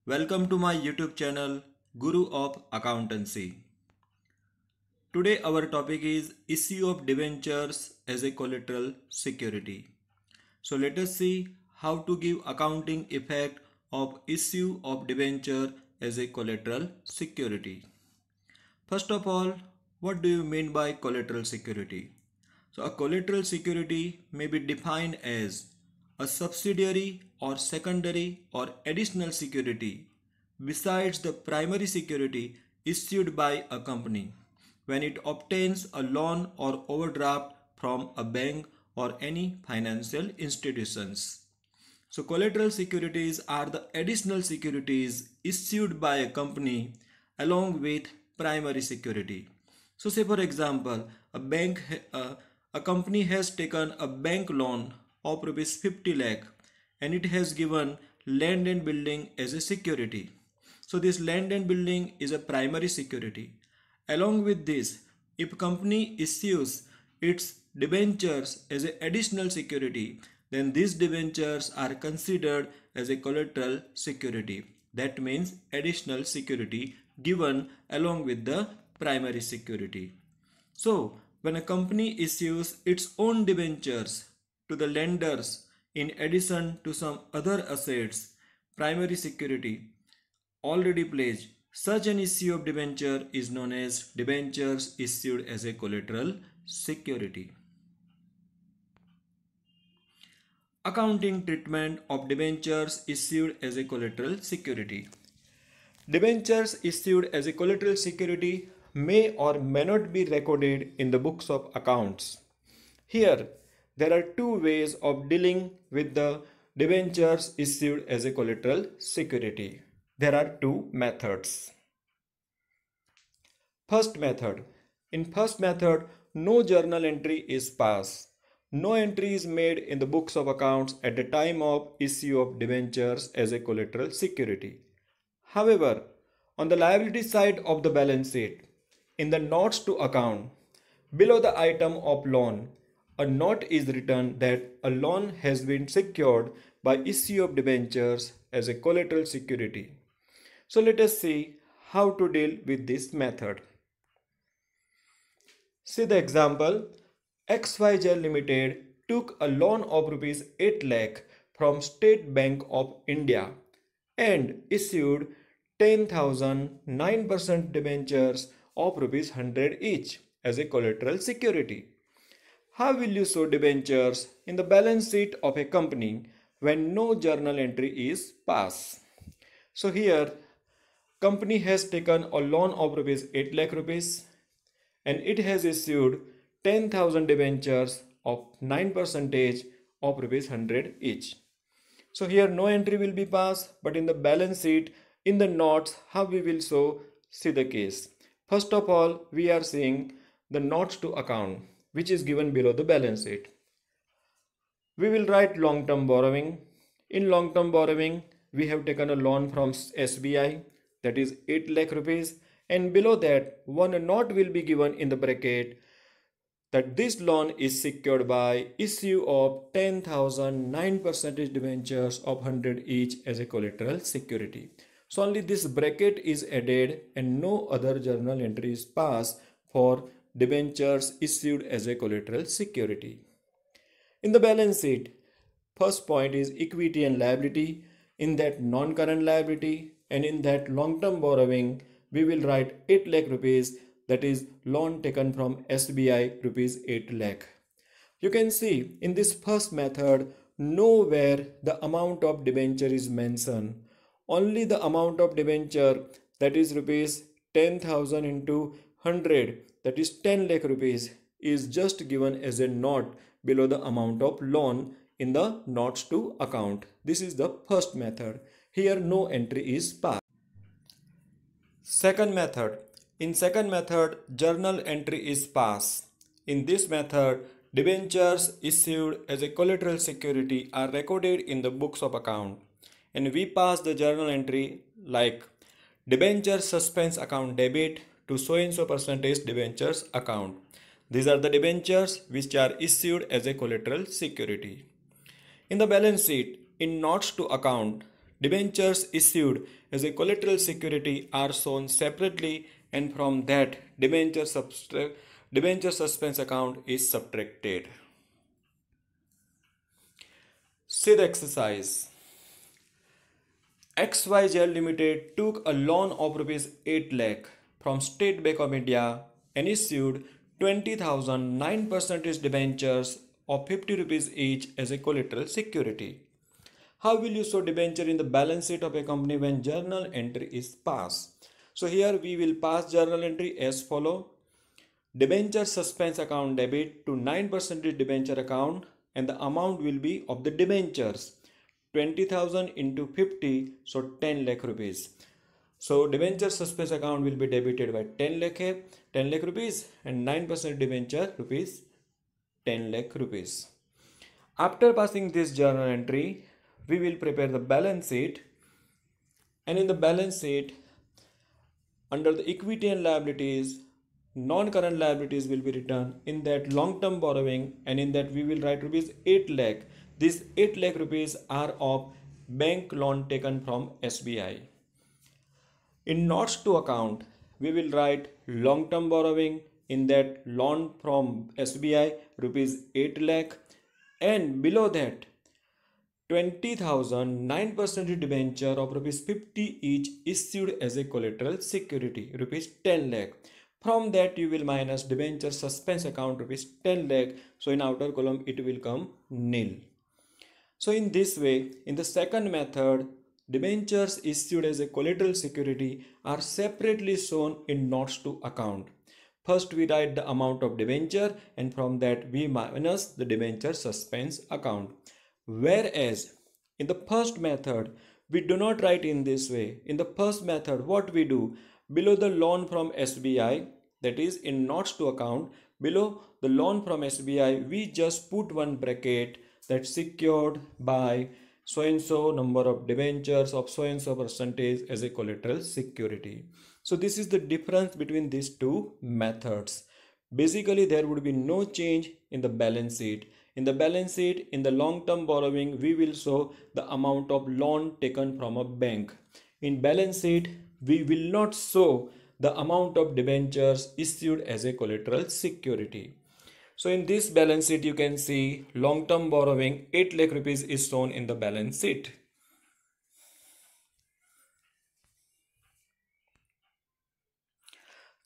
Welcome to my YouTube channel Guru of Accountancy. Today our topic is issue of debentures as a collateral security. So let us see how to give accounting effect of issue of debenture as a collateral security. First of all, what do you mean by collateral security? So a collateral security may be defined as a subsidiary or secondary or additional security besides the primary security issued by a company when it obtains a loan or overdraft from a bank or any financial institutions. So collateral securities are the additional securities issued by a company along with primary security. So say for example, a company has taken a bank loan of rupees 50 lakh and it has given land and building as a security. So this land and building is a primary security. Along with this, if company issues its debentures as an additional security, then these debentures are considered as a collateral security. That means additional security given along with the primary security. So, when a company issues its own debentures to the lenders in addition to some other assets, primary security already pledged, such an issue of debenture is known as debentures issued as a collateral security. Accounting treatment of debentures issued as a collateral security. Debentures issued as a collateral security may or may not be recorded in the books of accounts. Here, there are two ways of dealing with the debentures issued as a collateral security. There are two methods. First method. In first method, no journal entry is passed. No entry is made in the books of accounts at the time of issue of debentures as a collateral security. However, on the liability side of the balance sheet, in the notes to account, below the item of loan, a note is written that a loan has been secured by issue of debentures as a collateral security. So let us see how to deal with this method. See the example. XYZ Limited took a loan of rupees 8 lakh from State Bank of India and issued 10,000 9% debentures of rupees 100 each as a collateral security. How will you show debentures in the balance sheet of a company when no journal entry is passed? So here, company has taken a loan of rupees 8 lakh rupees and it has issued 10,000 debentures of 9% of rupees 100 each. So here no entry will be passed, but in the balance sheet, in the notes, how we will show, see the case. First of all, we are seeing the notes to account, which is given below the balance sheet. We will write long-term borrowing. In long-term borrowing, we have taken a loan from SBI, that is 8 lakh rupees, and below that one note will be given in the bracket that this loan is secured by issue of 10,000 9% debentures of 100 each as a collateral security. So only this bracket is added and no other journal entry is passed for debentures issued as a collateral security. In the balance sheet, first point is equity and liability. In that non-current liability and in that long-term borrowing, we will write 8 lakh rupees, that is loan taken from SBI rupees 8 lakh. You can see in this first method, nowhere the amount of debenture is mentioned. Only the amount of debenture, that is rupees 10,000 into 100, that is 10 lakh rupees, is just given as a note below the amount of loan in the notes to account. This is the first method. Here no entry is passed. Second method. In second method, journal entry is passed. In this method, debentures issued as a collateral security are recorded in the books of account, and we pass the journal entry like debenture suspense account debit to so and so percentage debentures account. These are the debentures which are issued as a collateral security. In the balance sheet, in notes to account, debentures issued as a collateral security are shown separately, and from that debenture suspense account is subtracted. See the exercise. XYZ Limited took a loan of rupees 8 lakh from State Bank of India and issued 20,000 9% debentures of 50 rupees each as a collateral security. How will you show debenture in the balance sheet of a company when journal entry is passed? So here we will pass journal entry as follow. Debenture suspense account debit to 9% debenture account, and the amount will be of the debentures 20,000 into 50, so 10 lakh rupees. So debenture suspense account will be debited by 10 lakh rupees, and 9% debenture rupees 10 lakh rupees. After passing this journal entry, we will prepare the balance sheet, and in the balance sheet, under the equity and liabilities, non-current liabilities will be written. In that, long-term borrowing, and in that we will write rupees 8 lakh. These 8 lakh rupees are of bank loan taken from SBI. In notes to account, we will write long-term borrowing. In that, loan from SBI rupees 8 lakh, and below that 20,000 9% debenture of rupees 50 each issued as a collateral security rupees 10 lakh. From that you will minus debenture suspense account rupees 10 lakh. So in outer column it will come nil. So in this way, in the second method, debentures issued as a collateral security are separately shown in notes to account. First we write the amount of debenture, and from that we minus the debenture suspense account. Whereas in the first method, we do not write in this way. In the first method, what we do, below the loan from SBI, that is in notes to account, below the loan from SBI, we just put one bracket that secured by so and so number of debentures of so and so percentage as a collateral security. So this is the difference between these two methods. Basically, there would be no change in the balance sheet. In the balance sheet, in the long-term borrowing, we will show the amount of loan taken from a bank. In balance sheet, we will not show the amount of debentures issued as a collateral security. So in this balance sheet, you can see long-term borrowing 8 lakh rupees is shown in the balance sheet.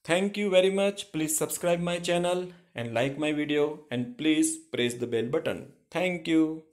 Thank you very much. Please subscribe my channel and like my video, and please press the bell button. Thank you.